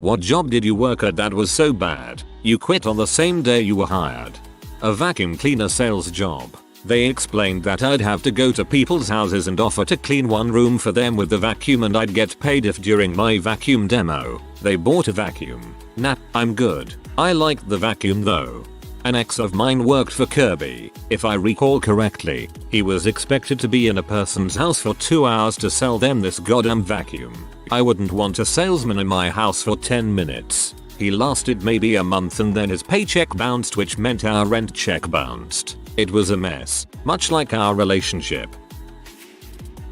What job did you work at that was so bad, you quit on the same day you were hired? A vacuum cleaner sales job. They explained that I'd have to go to people's houses and offer to clean one room for them with the vacuum and I'd get paid if during my vacuum demo, they bought a vacuum. Nah, I'm good. I liked the vacuum though. An ex of mine worked for Kirby. If I recall correctly, he was expected to be in a person's house for 2 hours to sell them this goddamn vacuum. I wouldn't want a salesman in my house for 10 minutes. He lasted maybe a month and then his paycheck bounced, which meant our rent check bounced. It was a mess, much like our relationship.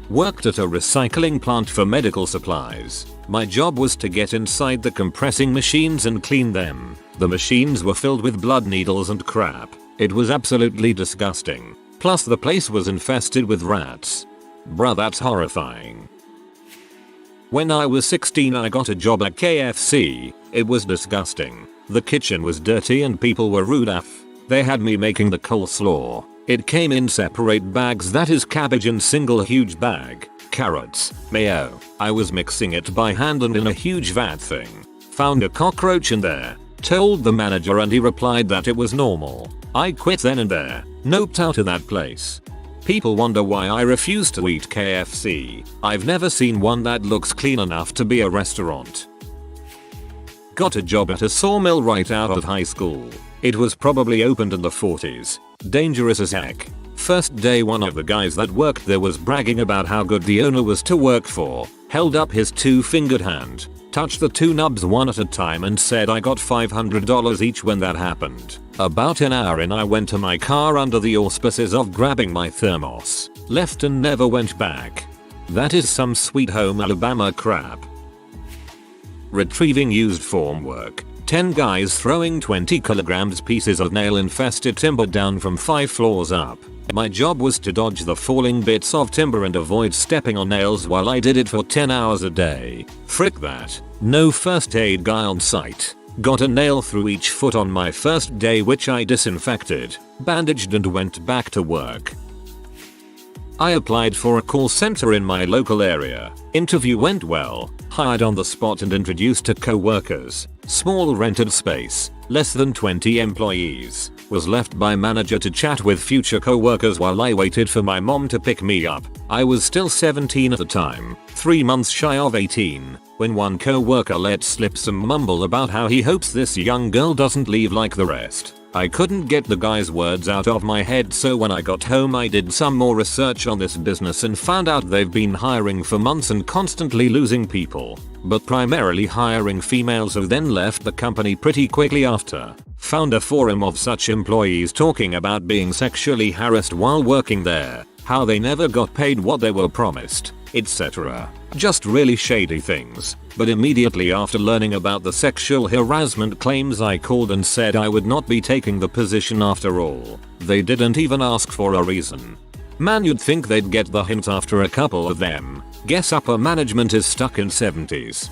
Worked at a recycling plant for medical supplies. My job was to get inside the compressing machines and clean them. The machines were filled with blood needles and crap. It was absolutely disgusting. Plus the place was infested with rats. Bruh, that's horrifying. When I was 16 I got a job at KFC. It was disgusting. The kitchen was dirty and people were rude af. They had me making the coleslaw. It came in separate bags, that is cabbage in single huge bag, carrots, mayo. I was mixing it by hand and in a huge vat thing. Found a cockroach in there. Told the manager and he replied that it was normal. I quit then and there. Noped out of that place. People wonder why I refuse to eat KFC. I've never seen one that looks clean enough to be a restaurant. Got a job at a sawmill right out of high school. It was probably opened in the 40s. Dangerous as heck. First day one of the guys that worked there was bragging about how good the owner was to work for. Held up his 2-fingered hand. Touched the 2 nubs one at a time and said I got $500 each when that happened. About an hour in I went to my car under the auspices of grabbing my thermos. Left and never went back. That is some Sweet Home Alabama crap. Retrieving used formwork. 10 guys throwing 20 kilograms pieces of nail infested timber down from 5 floors up. My job was to dodge the falling bits of timber and avoid stepping on nails while I did it for 10 hours a day. Frick that. No first aid guy on site. Got a nail through each foot on my first day, which I disinfected, bandaged and went back to work. I applied for a call center in my local area. Interview went well. Hired on the spot and introduced to co-workers. Small rented space. Less than 20 employees. Was left by manager to chat with future co-workers while I waited for my mom to pick me up. I was still 17 at the time, 3 months shy of 18, when one co-worker let slip some mumble about how he hopes this young girl doesn't leave like the rest. I couldn't get the guy's words out of my head, so when I got home I did some more research on this business and found out they've been hiring for months and constantly losing people, but primarily hiring females who then left the company pretty quickly after. Found a forum of such employees talking about being sexually harassed while working there, how they never got paid what they were promised, etc. Just really shady things. But immediately after learning about the sexual harassment claims I called and said I would not be taking the position after all. They didn't even ask for a reason. Man, you'd think they'd get the hint after a couple of them. Guess upper management is stuck in 70s.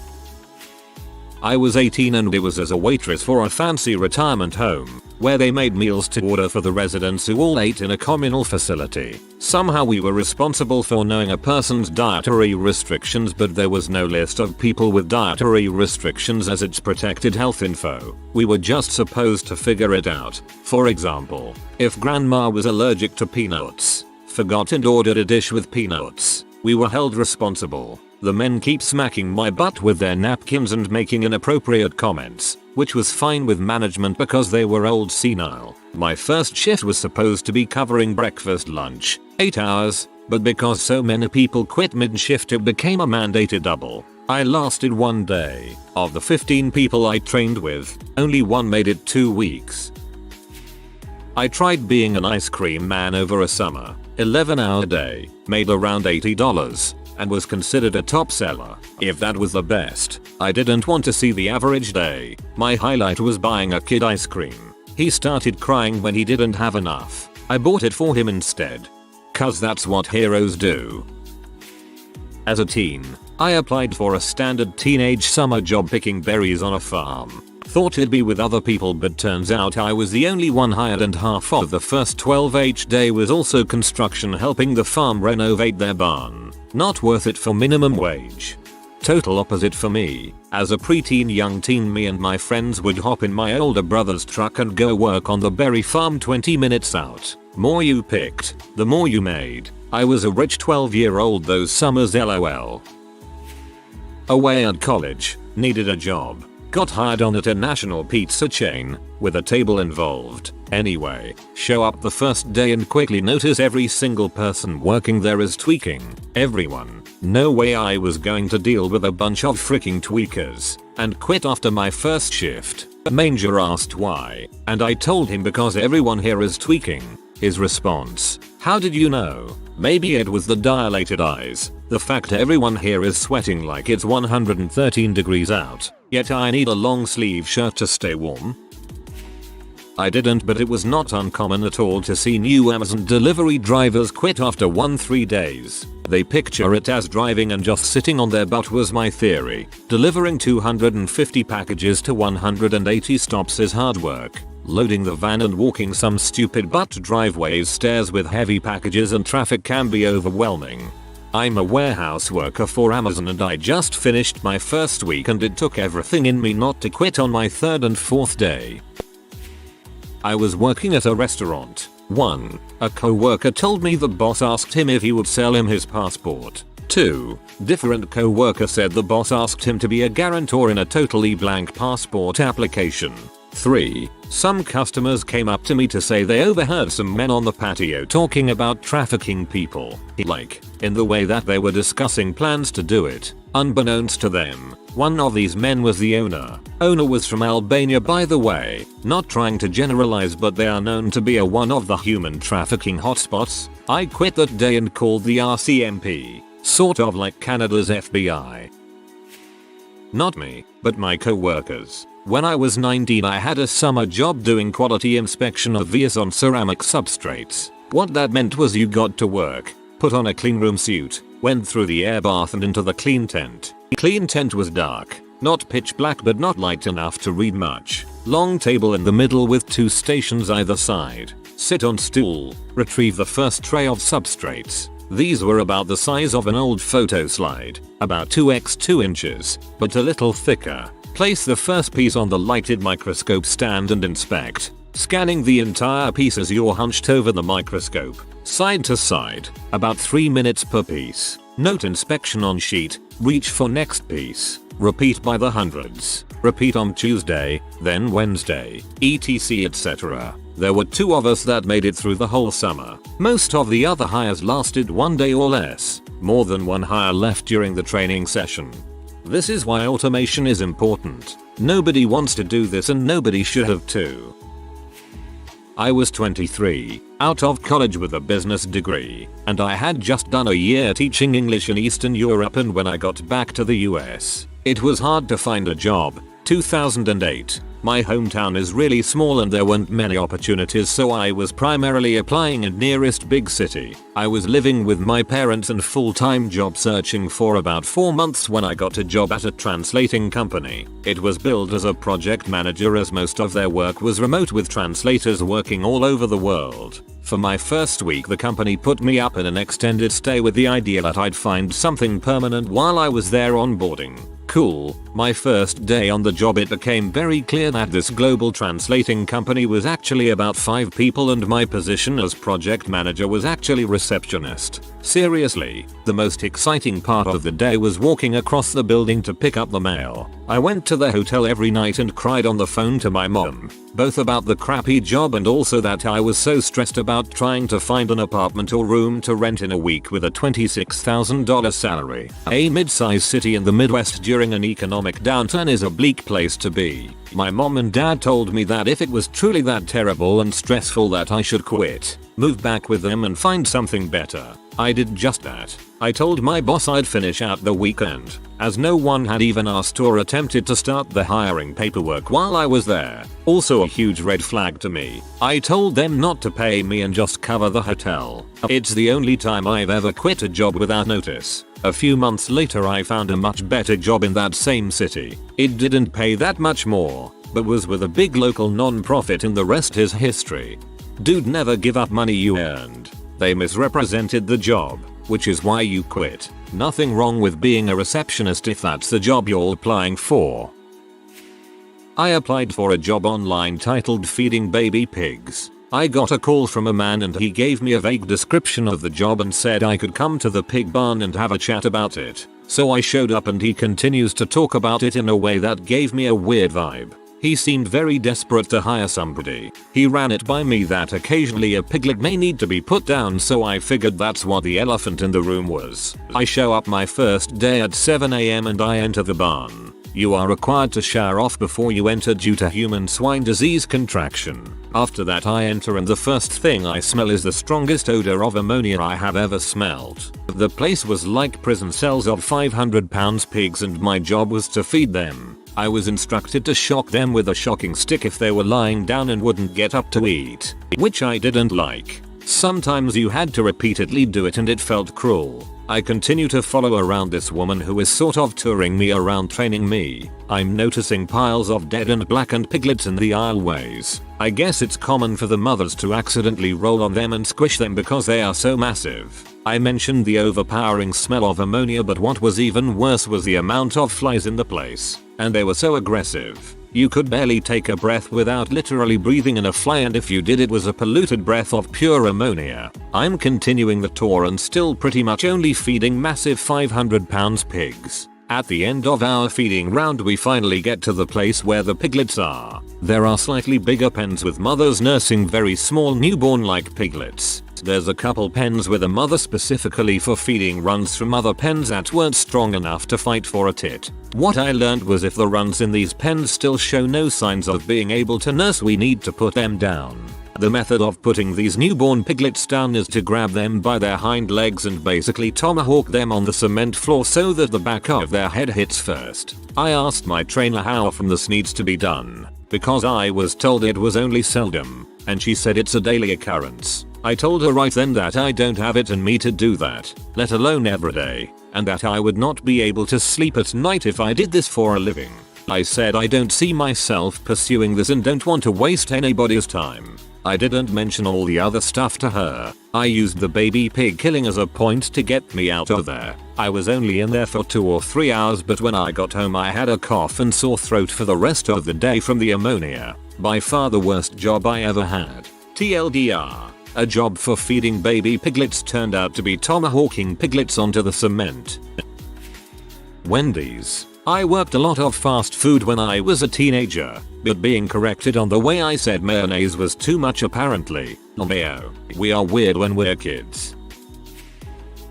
I was 18 and it was as a waitress for a fancy retirement home, where they made meals to order for the residents who all ate in a communal facility. Somehow we were responsible for knowing a person's dietary restrictions, but there was no list of people with dietary restrictions as it's protected health info. We were just supposed to figure it out. For example, if grandma was allergic to peanuts, forgot and ordered a dish with peanuts, we were held responsible. The men keep smacking my butt with their napkins and making inappropriate comments, which was fine with management because they were old senile. My first shift was supposed to be covering breakfast lunch, 8 hours, but because so many people quit mid-shift it became a mandated double. I lasted 1 day. Of the 15 people I trained with, only one made it 2 weeks. I tried being an ice cream man over a summer, 11-hour day, made around $80. And was considered a top seller. If that was the best, I didn't want to see the average day. My highlight was buying a kid ice cream. He started crying when he didn't have enough. I bought it for him instead. Cause that's what heroes do. As a teen, I applied for a standard teenage summer job picking berries on a farm. Thought it'd be with other people, but turns out I was the only one hired and half of the first 12H day was also construction helping the farm renovate their barn. Not worth it for minimum wage. Total opposite for me. As a preteen young teen, me and my friends would hop in my older brother's truck and go work on the berry farm 20 minutes out. More you picked, the more you made. I was a rich 12-year-old those summers, lol. Away at college, needed a job. Got hired on at a national pizza chain, with a table involved. Anyway, show up the first day and quickly notice every single person working there is tweaking. Everyone. No way I was going to deal with a bunch of freaking tweakers. And quit after my first shift. Manger asked why, and I told him because everyone here is tweaking. His response: how did you know? Maybe it was the dilated eyes. The fact everyone here is sweating like it's 113 degrees out, yet I need a long sleeve shirt to stay warm. I didn't, but it was not uncommon at all to see new Amazon delivery drivers quit after 3 days. They picture it as driving and just sitting on their butt was my theory. Delivering 250 packages to 180 stops is hard work. Loading the van and walking some stupid butt driveways stairs with heavy packages and traffic can be overwhelming. I'm a warehouse worker for Amazon and I just finished my first week and it took everything in me not to quit on my 3rd and 4th day. I was working at a restaurant. 1. A co-worker told me the boss asked him if he would sell him his passport. 2. Different co-worker said the boss asked him to be a guarantor in a totally blank passport application. 3. Some customers came up to me to say they overheard some men on the patio talking about trafficking people, like, in the way that they were discussing plans to do it. Unbeknownst to them, one of these men was the owner. Owner was from Albania, by the way. Not trying to generalize, but they are known to be one of the human trafficking hotspots. I quit that day and called the RCMP, sort of like Canada's FBI. Not me, but my co-workers. When I was 19, I had a summer job doing quality inspection of vias on ceramic substrates. What that meant was you got to work, put on a cleanroom suit, went through the air bath and into the clean tent. Clean tent was dark, not pitch black but not light enough to read much. Long table in the middle with 2 stations either side. Sit on stool, retrieve the first tray of substrates. These were about the size of an old photo slide, about 2x2 inches, but a little thicker. Place the first piece on the lighted microscope stand and inspect, scanning the entire piece as you're hunched over the microscope, side to side, about 3 minutes per piece. Note inspection on sheet, reach for next piece, repeat by the hundreds, repeat on Tuesday, then Wednesday, etc etc. There were 2 of us that made it through the whole summer. Most of the other hires lasted 1 day or less. More than 1 hire left during the training session. This is why automation is important. Nobody wants to do this and nobody should have to. I was 23, out of college with a business degree, and I had just done a year teaching English in Eastern Europe, and when I got back to the US, it was hard to find a job. 2008. My hometown is really small and there weren't many opportunities, so I was primarily applying in nearest big city. I was living with my parents and full-time job searching for about 4 months when I got a job at a translating company. It was billed as a project manager as most of their work was remote with translators working all over the world. For my first week the company put me up in an extended stay with the idea that I'd find something permanent while I was there onboarding. Cool. My first day on the job it became very clear that this global translating company was actually about 5 people and my position as project manager was actually receptionist. Seriously, the most exciting part of the day was walking across the building to pick up the mail. I went to the hotel every night and cried on the phone to my mom, both about the crappy job and also that I was so stressed about trying to find an apartment or room to rent in a week with a $26,000 salary. A mid-sized city in the Midwest during an economic downturn is a bleak place to be. My mom and dad told me that if it was truly that terrible and stressful that I should quit, move back with them and find something better. I did just that. I told my boss I'd finish out the weekend, as no one had even asked or attempted to start the hiring paperwork while I was there. Also a huge red flag to me. I told them not to pay me and just cover the hotel. It's the only time I've ever quit a job without notice. A few months later I found a much better job in that same city. It didn't pay that much more, but was with a big local non-profit and the rest is history. Dude, never give up money you earned. They misrepresented the job. which is why you quit. Nothing wrong with being a receptionist if that's the job you're applying for. I applied for a job online titled feeding baby pigs. I got a call from a man and he gave me a vague description of the job and said I could come to the pig barn and have a chat about it. So I showed up and he continues to talk about it in a way that gave me a weird vibe. He seemed very desperate to hire somebody. He ran it by me that occasionally a piglet may need to be put down, so I figured that's what the elephant in the room was. I show up my first day at 7 AM and I enter the barn. You are required to shower off before you enter due to human swine disease contraction. After that I enter and the first thing I smell is the strongest odor of ammonia I have ever smelled. The place was like prison cells of 500-pound pigs and my job was to feed them. I was instructed to shock them with a shocking stick if they were lying down and wouldn't get up to eat, which I didn't like. Sometimes you had to repeatedly do it and it felt cruel. I continue to follow around this woman who is sort of touring me around, training me. I'm noticing piles of dead and blackened piglets in the aisleways. I guess it's common for the mothers to accidentally roll on them and squish them because they are so massive. I mentioned the overpowering smell of ammonia, but what was even worse was the amount of flies in the place. And they were so aggressive. You could barely take a breath without literally breathing in a fly, and if you did it was a polluted breath of pure ammonia. I'm continuing the tour and still pretty much only feeding massive 500-pound pigs. At the end of our feeding round we finally get to the place where the piglets are. There are slightly bigger pens with mothers nursing very small newborn-like piglets. There's a couple pens with a mother specifically for feeding runs from other pens that weren't strong enough to fight for a tit. What I learned was if the runs in these pens still show no signs of being able to nurse, we need to put them down. The method of putting these newborn piglets down is to grab them by their hind legs and basically tomahawk them on the cement floor so that the back of their head hits first. I asked my trainer how often this needs to be done, because I was told it was only seldom, and she said it's a daily occurrence. I told her right then that I don't have it in me to do that, let alone every day, and that I would not be able to sleep at night if I did this for a living. I said I don't see myself pursuing this and don't want to waste anybody's time. I didn't mention all the other stuff to her. I used the baby pig killing as a point to get me out of there. I was only in there for 2 or 3 hours, but when I got home I had a cough and sore throat for the rest of the day from the ammonia. By far the worst job I ever had. TLDR. A job for feeding baby piglets turned out to be tomahawking piglets onto the cement. Wendy's. I worked a lot of fast food when I was a teenager, but being corrected on the way I said mayonnaise was too much apparently. Mayo. We are weird when we're kids.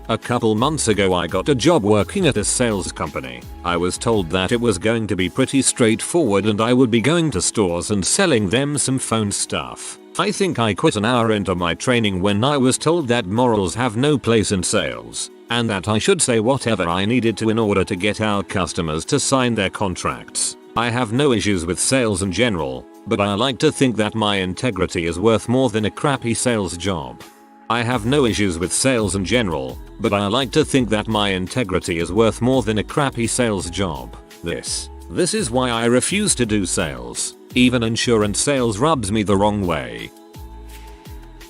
A couple months ago I got a job working at a sales company. I was told that it was going to be pretty straightforward and I would be going to stores and selling them some phone stuff. I think I quit an hour into my training when I was told that morals have no place in sales, and that I should say whatever I needed to in order to get our customers to sign their contracts. I have no issues with sales in general, but I like to think that my integrity is worth more than a crappy sales job. I have no issues with sales in general, but I like to think that my integrity is worth more than a crappy sales job. This is why I refuse to do sales. Even insurance sales rubs me the wrong way.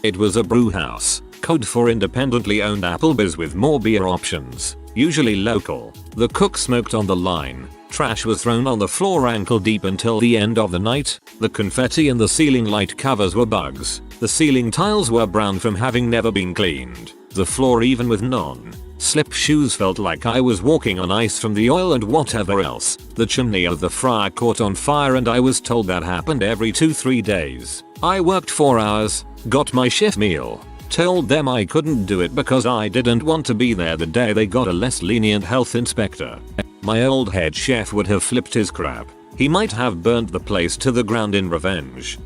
It was a brew house, code for independently owned Applebee's with more beer options, usually local. The cook smoked on the line. Trash was thrown on the floor ankle deep until the end of the night. The confetti and the ceiling light covers were bugs. The ceiling tiles were brown from having never been cleaned. The floor, even with non-slip shoes, felt like I was walking on ice from the oil and whatever else. The chimney of the fryer caught on fire and I was told that happened every 2-3 days. I worked 4 hours, got my shift meal, told them I couldn't do it because I didn't want to be there the day they got a less lenient health inspector. My old head chef would have flipped his crap. He might have burnt the place to the ground in revenge.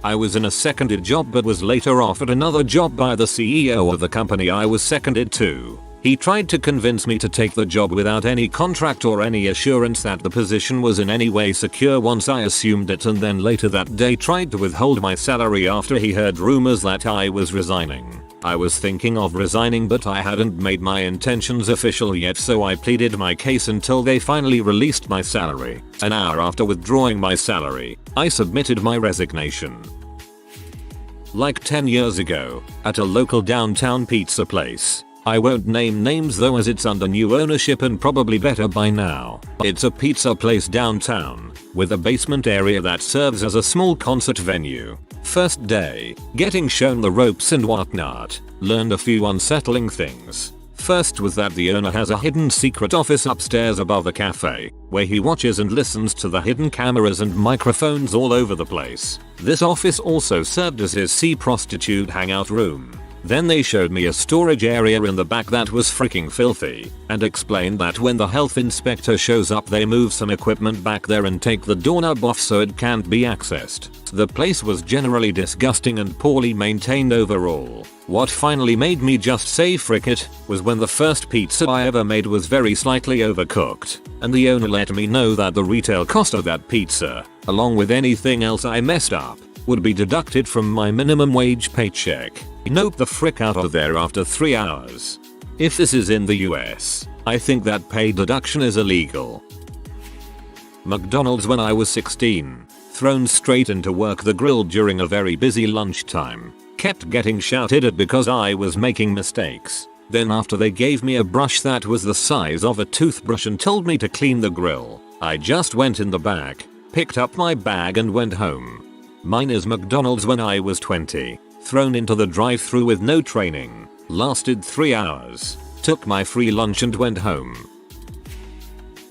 I was in a seconded job but was later offered another job by the CEO of the company I was seconded to. He tried to convince me to take the job without any contract or any assurance that the position was in any way secure once I assumed it, and then later that day tried to withhold my salary after he heard rumors that I was resigning. I was thinking of resigning, but I hadn't made my intentions official yet, so I pleaded my case until they finally released my salary. An hour after withdrawing my salary, I submitted my resignation. like 10 years ago, at a local downtown pizza place. I won't name names though, as it's under new ownership and probably better by now. It's a pizza place downtown, with a basement area that serves as a small concert venue. First day, getting shown the ropes and whatnot, learned a few unsettling things. First was that the owner has a hidden secret office upstairs above the cafe, where he watches and listens to the hidden cameras and microphones all over the place. This office also served as his prostitute hangout room. Then they showed me a storage area in the back that was freaking filthy, and explained that when the health inspector shows up they move some equipment back there and take the doorknob off so it can't be accessed. The place was generally disgusting and poorly maintained overall. What finally made me just say frick it was when the first pizza I ever made was very slightly overcooked, and the owner let me know that the retail cost of that pizza, along with anything else I messed up, would be deducted from my minimum wage paycheck. Nope the frick out of there after 3 hours. If this is in the US, I think that pay deduction is illegal. McDonald's when I was 16. Thrown straight into work the grill during a very busy lunchtime. Kept getting shouted at because I was making mistakes. Then after they gave me a brush that was the size of a toothbrush and told me to clean the grill, I just went in the back, picked up my bag and went home. Mine is McDonald's when I was 20. Thrown into the drive-thru with no training. Lasted 3 hours. Took my free lunch and went home.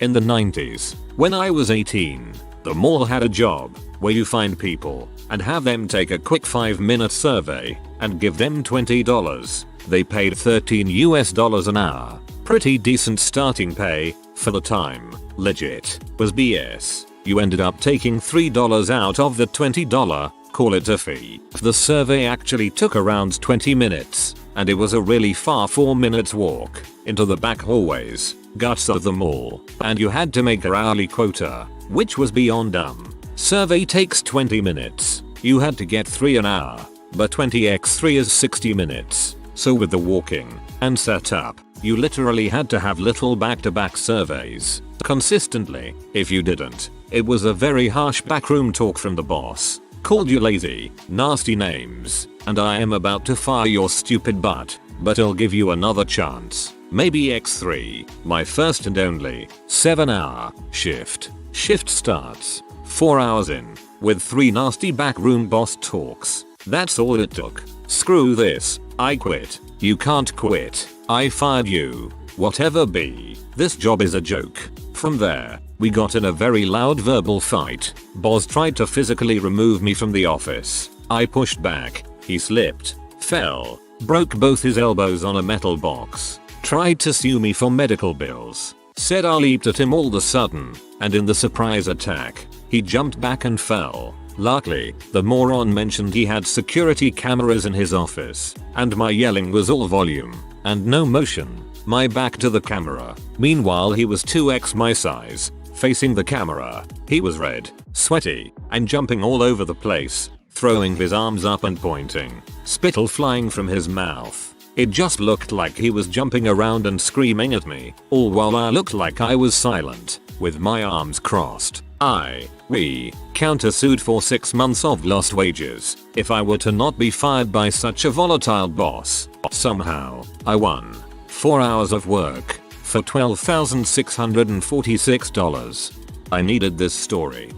In the 90s, when I was 18, the mall had a job where you find people and have them take a quick 5-minute survey and give them $20. They paid $13 an hour. Pretty decent starting pay for the time. Legit. Was BS. You ended up taking $3 out of the $20. Call it a fee. The survey actually took around 20 minutes, and it was a really far 4 minutes walk into the back hallways, guts of the mall, and you had to make your hourly quota, which was beyond dumb. Survey takes 20 minutes. You had to get 3 an hour, but 20x3 is 60 minutes. So with the walking and setup, you literally had to have little back-to-back surveys consistently. If you didn't, it was a very harsh backroom talk from the boss. Called you lazy, nasty names, and I am about to fire your stupid butt, but I'll give you another chance. Maybe x3, my first and only 7-hour shift. Shift starts 4 hours in, with 3 nasty backroom boss talks. That's all it took. Screw this, I quit. You can't quit. I fired you. Whatever be. This job is a joke. From there, we got in a very loud verbal fight. Boss tried to physically remove me from the office. I pushed back. He slipped, fell, broke both his elbows on a metal box. Tried to sue me for medical bills. Said I leaped at him all of a sudden, and in the surprise attack, he jumped back and fell. Luckily, the moron mentioned he had security cameras in his office, and my yelling was all volume, and no motion. My back to the camera. Meanwhile he was 2x my size. Facing the camera, he was red, sweaty, and jumping all over the place, throwing his arms up and pointing, spittle flying from his mouth. It just looked like he was jumping around and screaming at me, all while I looked like I was silent, with my arms crossed. We countersued for 6 months of lost wages if I were to not be fired by such a volatile boss. Somehow, I won 4 hours of work for $12,646. I needed this story.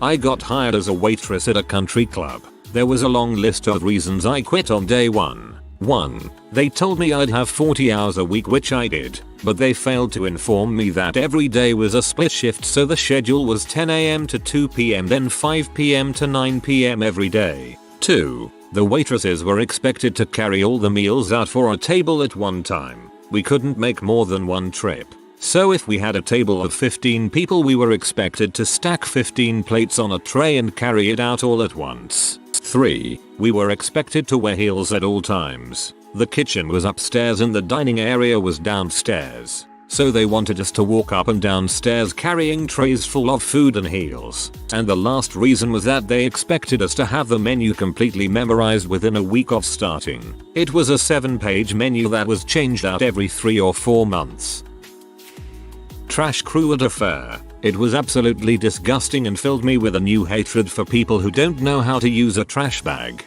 I got hired as a waitress at a country club. There was a long list of reasons I quit on day 1. 1. They told me I'd have 40 hours a week, which I did, but they failed to inform me that every day was a split shift, so the schedule was 10 AM to 2 PM then 5 PM to 9 PM every day. 2. The waitresses were expected to carry all the meals out for a table at one time. We couldn't make more than one trip. So if we had a table of 15 people, we were expected to stack 15 plates on a tray and carry it out all at once. 3. We were expected to wear heels at all times. The kitchen was upstairs and the dining area was downstairs. So they wanted us to walk up and down stairs carrying trays full of food and heels. And the last reason was that they expected us to have the menu completely memorized within a week of starting. It was a 7-page menu that was changed out every 3 or 4 months. Trash crew at a fair. It was absolutely disgusting and filled me with a new hatred for people who don't know how to use a trash bag.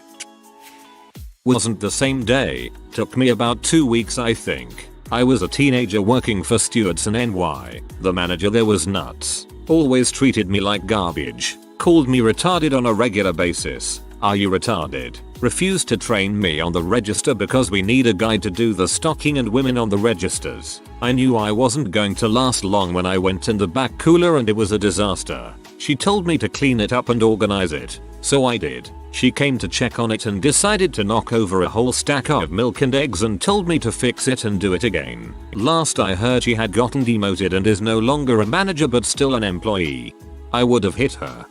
Wasn't the same day, took me about 2 weeks I think. I was a teenager working for Stewart's in NY. The manager there was nuts. Always treated me like garbage. Called me retarded on a regular basis. Are you retarded? Refused to train me on the register because we need a guy to do the stocking and women on the registers. I knew I wasn't going to last long when I went in the back cooler and it was a disaster. She told me to clean it up and organize it. So I did. She came to check on it and decided to knock over a whole stack of milk and eggs and told me to fix it and do it again. Last I heard she had gotten demoted and is no longer a manager but still an employee. I would have hit her.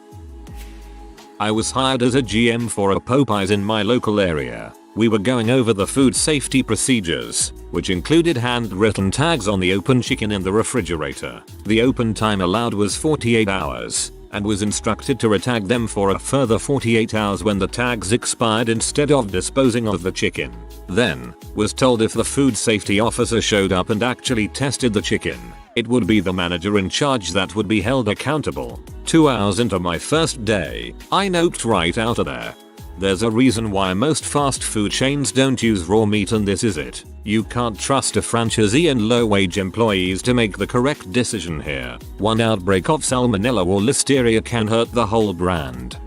I was hired as a GM for a Popeyes in my local area. We were going over the food safety procedures, which included handwritten tags on the open chicken in the refrigerator. The open time allowed was 48 hours. And was instructed to retag them for a further 48 hours when the tags expired instead of disposing of the chicken. Then, was told if the food safety officer showed up and actually tested the chicken, it would be the manager in charge that would be held accountable. 2 hours into my first day, I noped right out of there. There's a reason why most fast food chains don't use raw meat and this is it. You can't trust a franchisee and low-wage employees to make the correct decision here. One outbreak of salmonella or listeria can hurt the whole brand.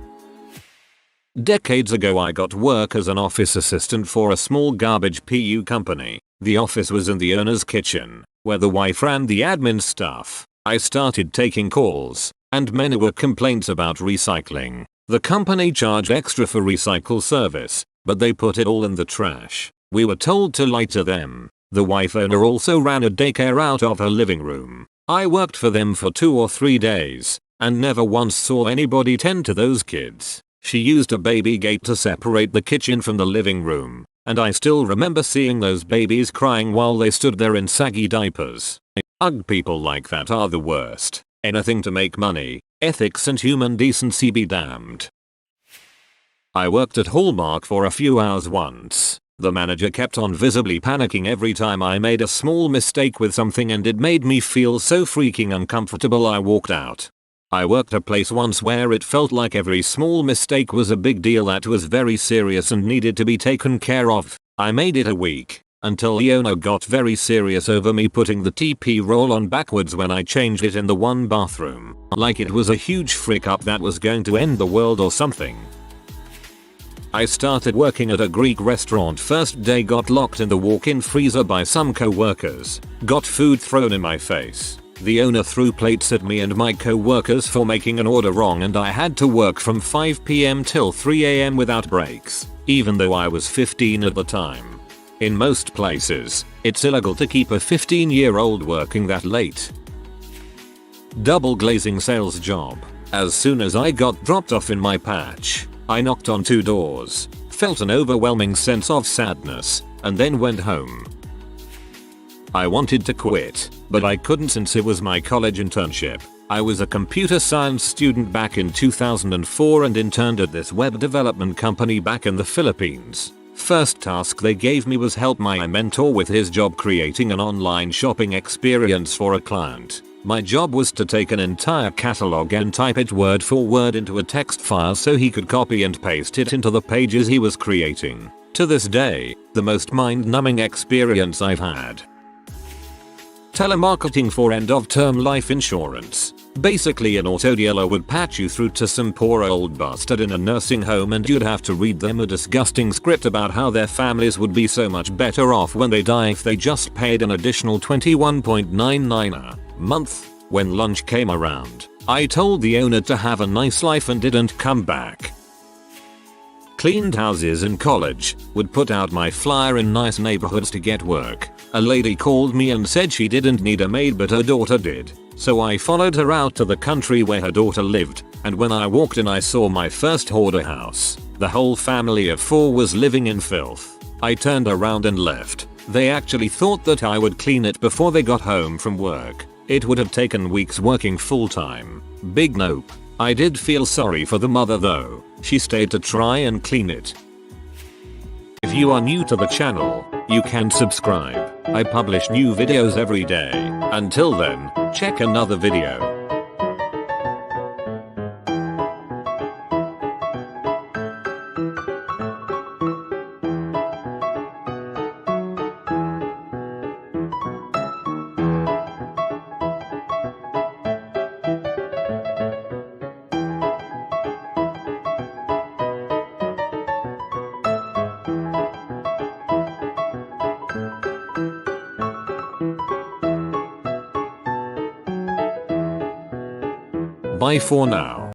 Decades ago I got work as an office assistant for a small garbage PU company. The office was in the owner's kitchen, where the wife ran the admin stuff. I started taking calls, and many were complaints about recycling. The company charged extra for recycle service, but they put it all in the trash. We were told to lie to them. The wife owner also ran a daycare out of her living room. I worked for them for 2 or 3 days, and never once saw anybody tend to those kids. She used a baby gate to separate the kitchen from the living room, and I still remember seeing those babies crying while they stood there in saggy diapers. Ugh, people like that are the worst. Anything to make money. Ethics and human decency be damned. I worked at Hallmark for a few hours once. The manager kept on visibly panicking every time I made a small mistake with something and it made me feel so freaking uncomfortable I walked out. I worked a place once where it felt like every small mistake was a big deal that was very serious and needed to be taken care of. I made it a week. Until the owner got very serious over me putting the TP roll on backwards when I changed it in the one bathroom. Like it was a huge frick up that was going to end the world or something. I started working at a Greek restaurant. First day got locked in the walk-in freezer by some co-workers. Got food thrown in my face. The owner threw plates at me and my co-workers for making an order wrong and I had to work from 5 PM till 3 AM without breaks, even though I was 15 at the time. In most places, it's illegal to keep a 15-year-old working that late. Double glazing sales job. As soon as I got dropped off in my patch, I knocked on 2 doors, felt an overwhelming sense of sadness, and then went home. I wanted to quit, but I couldn't since it was my college internship. I was a computer science student back in 2004 and interned at this web development company back in the Philippines. First task they gave me was help my mentor with his job creating an online shopping experience for a client. My job was to take an entire catalog and type it word for word into a text file so he could copy and paste it into the pages he was creating. To this day, the most mind-numbing experience I've had. Telemarketing for end-of-term life insurance. Basically an auto dealer would patch you through to some poor old bastard in a nursing home and you'd have to read them a disgusting script about how their families would be so much better off when they die if they just paid an additional $21.99 a month. When lunch came around, I told the owner to have a nice life and didn't come back. Cleaned houses in college, would put out my flyer in nice neighborhoods to get work. A lady called me and said she didn't need a maid but her daughter did. So I followed her out to the country where her daughter lived, and when I walked in I saw my first hoarder house. The whole family of 4 was living in filth. I turned around and left. They actually thought that I would clean it before they got home from work. It would have taken weeks working full time. Big nope. I did feel sorry for the mother though. She stayed to try and clean it. If you are new to the channel, you can subscribe. I publish new videos every day. Until then, check another video. Bye for now.